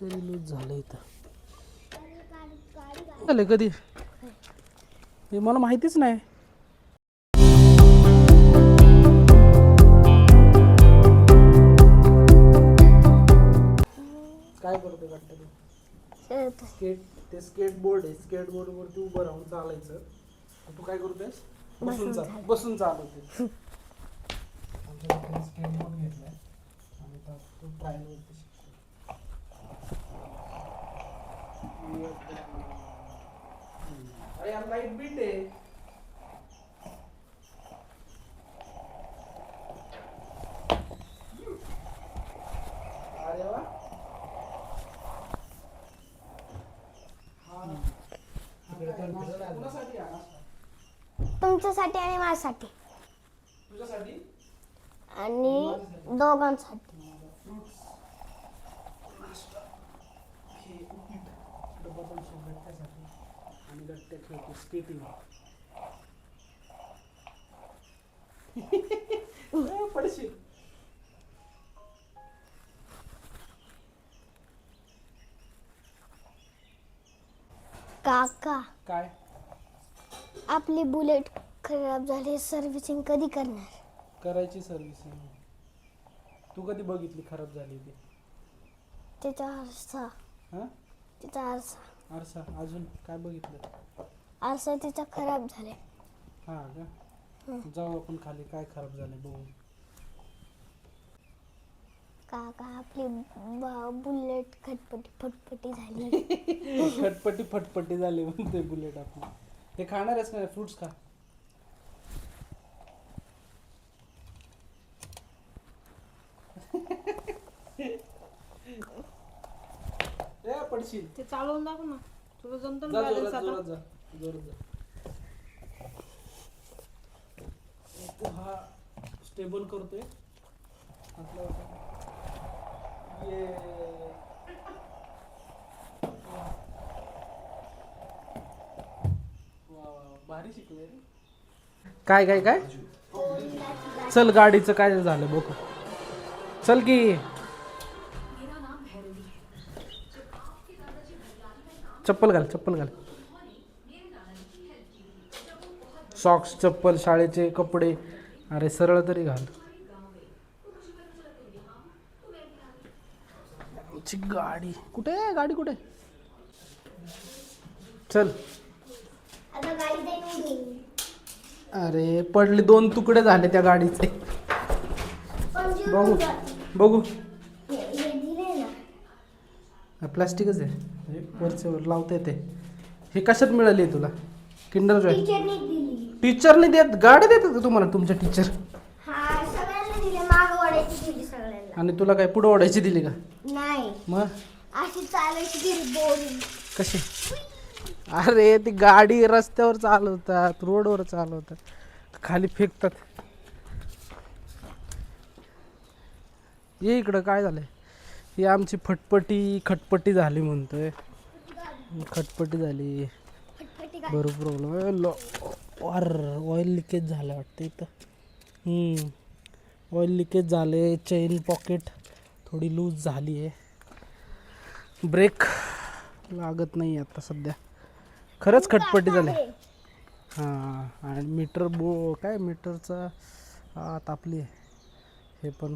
तरी लूज झालं इथं. झालं कधी हे मला माहितीच नाही. काय करतो वाटतं तू? ते स्केटबोर्ड आहे. स्केटबोर्ड वरती उभं राहून चालायचं. तू काय करतोयस? बसून चालवते. आमच्याकडे स्केटबोर्ड घेतलाय आणि तो ट्रायल वरती शिकतो. अरे यार लाईट बीट आहे. अरे वा. कुणासाठी आला? तुमच्यासाठी आणि माझ्यासाठी तुझ्यासाठी आणि दोघांसाठी. डबा पण गट्ट्यासाठी आणि गट्ट्या खेळतो स्केटिंग. पडशील. काका काय आपली बुलेट खराब झाली, सर्व्हिसिंग कधी करणार? करायची सर्व्हिसिंग. तू कधी बघितली खराब झाली ती? त्याचा आरसा हा त्याचा आरसा आरसा. अजून काय बघितलं? आरसा त्याचा खराब झाले. हा का? जाऊ आपण खाली काय खराब झाले बघू. काका आपली बुलेट फटफटी झाली. फटपटी झाली म्हणते बुलेट. आपण हे खाणारच नाही. फ्रुट्स खा. पडशील. ते चालवून दाखव ना. तुला जमतं जा ना जोरात बॅलन्स आता? जोरात जा जोरात जा. तो हा स्टेबल करतोय आपला. ये भारी शिकलोय. काय काय काय चल गाडीचं काय झालं बघू. चल की. चप्पल घाल चप्पल घाल. सॉक्स चप्पल शाळेचे कपडे. अरे सरळ तरी घाल. आमची गाडी कुठे आहे? गाडी कुठे? चल. आता गाडी देऊन अरे पडले. 2 तुकडे झाले त्या गाडीचे. बघू बघू. प्लास्टिकच आहे. वरचे वर लावता येते. हे कशात मिळाली तुला? Kinder Joy. टीचरने देत? गाडी देतात का तुम्हाला तुमच्या टीचर? आणि तुला काय पुढे ओढायची दिली का? नाही, मग अशी चालायची बोरिंग. कशी? अरे ती गाडी रस्त्यावर चालवतात, रोडवर चालवतात, खाली फेकतात. ये इकडं. काय झालंय? ही आमची खटपटी झाली म्हणतोय. खटपटी झाली. बरोबर प्रॉब्लेम. ऑइल लिकेज झालं वाटतं इथं. ऑइल लिकेज झाले. चेन पॉकेट थोडी लूज झाली आहे. ब्रेक लागत नाही आता सध्या. खरंच खटपटी झाली. हां. आणि मीटरचा तापली आहे. हे पण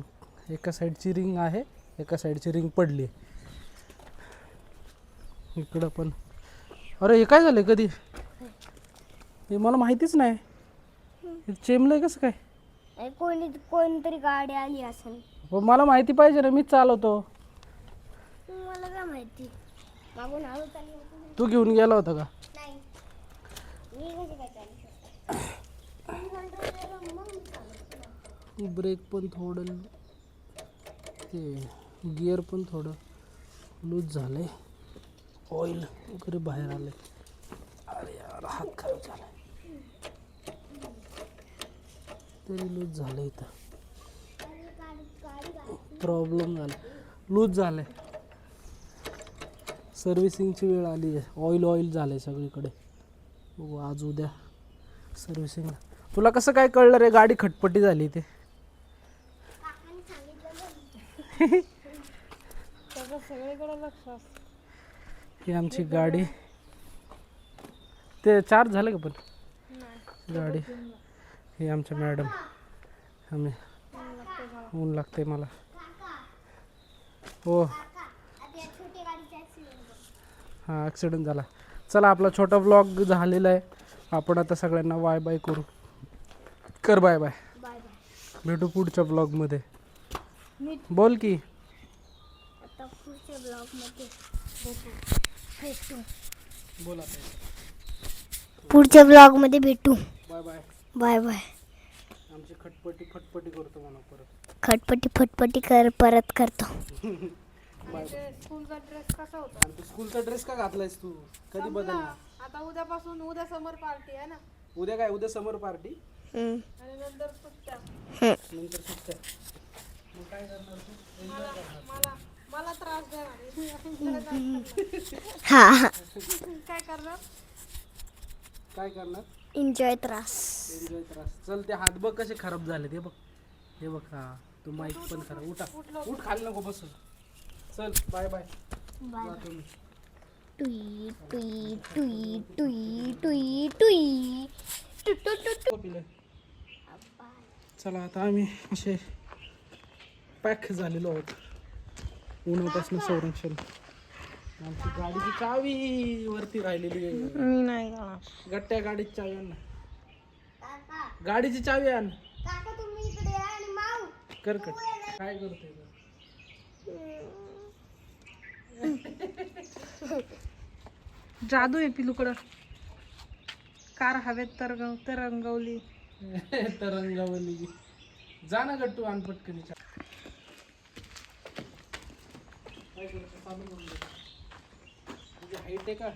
एका साईडची रिंग आहे, एका साईडची रिंग पडली आहे. इकडं पण. अरे हे काय झालं कधी? हे मला माहितीच नाही. हे चेमलंय कसं काय? कोणतरी गाडी आली असेल. पण मला माहिती पाहिजे ना. मीच चालवतो. मला काय माहिती? मागून आलो चालली होती. तू घेऊन गेला होता का? नाही, मी कशी काय चालू शकतो? ब्रेक पण थोडं, ते गिअर पण थोडं लूज झालंय. ऑइल वगैरे बाहेर आलंय. अरे यार हात खराब झालाय. तरी लूज झालंय. इथं प्रॉब्लेम झाला. लूज झालंय. सर्व्हिसिंगची वेळ आली आहे. ऑइल झालंय सगळीकडे. बघू आज उद्या सर्व्हिसिंग. तुला कसं काय कळलं रे गाडी खटपटी झाली ते? तुला सगळीकडे लक्ष असतं. ही आमची गाडी. ते चार्ज झालं का पण गाडी? ही आमच्या मॅडम. आम्ही ऊन लागते मला. हो हां ॲक्सिडेंट झाला. चला आपला छोटा व्लॉग झालेला आहे. आपण आता सगळ्यांना बाय बाय करू. कर बाय बाय. Bye bye. भेटू पुढच्या ब्लॉगमध्ये. बोल की. आता पुढच्या ब्लॉगमध्ये भेटू. बोल आता. पुढच्या ब्लॉगमध्ये भेटू. Bye bye. Bye bye. आमची खटपटी फटपटी करतो म्हणा परत. खटपटी फटपटी परत करतो. स्कूलचा ड्रेस कसा होता? आणि तू स्कूलचा ड्रेस का घातलायस तू? कधी बदलला? आता उद्यापासून उद्या समर पार्टी आहे ना. उद्या काय? उद्या समर पार्टी आणि नंतर सुट्ट्या. नंतर सुट्ट्या. मग काय करणार तू? मला त्रास देणार. हा काय करणार? काय करणार? एन्जॉय त्रास. एन्जॉय त्रास. चल ते हात बघ कसे खराब झाले ते बघ. हे बघ. हा तो माईक पण खराब. उठा उठ खाली नको बस. चल बाय बाय. बाय जातो मी. टुई टुई टुई टुई टुई टुई टु टु टु टु. पिलं. चला आता आम्ही असे पॅक झालेलो आहोत. उन्हापासून संरक्षण. आमची गाडीची चावी वरती राहिलेली आहे. मी नाही जाणार. गट्ट्या गाडीची चावी आण ना. गाडीची चावी आण. काका तुम्ही इकडे या आणि माऊ. करकट काय करतोय? जादू आहे पिलूकडं. कार हवेत तरंगवली. तरंगावली. जा ना गट्टू आण पटकन. काय करतो? चालू करून दे. तुझी हाईट आहे का?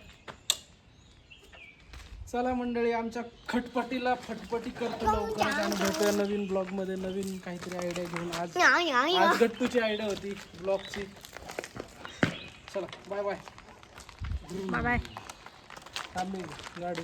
चला मंडळी आमच्या खटपटीला फटपटी करतो लवकरच आणि भेटूया नवीन ब्लॉग मध्ये नवीन काहीतरी आयडिया घेऊन. आज गट्टूची आयडिया होती ब्लॉगची. चला बाय बाय. Bye bye. थांबे गाडी.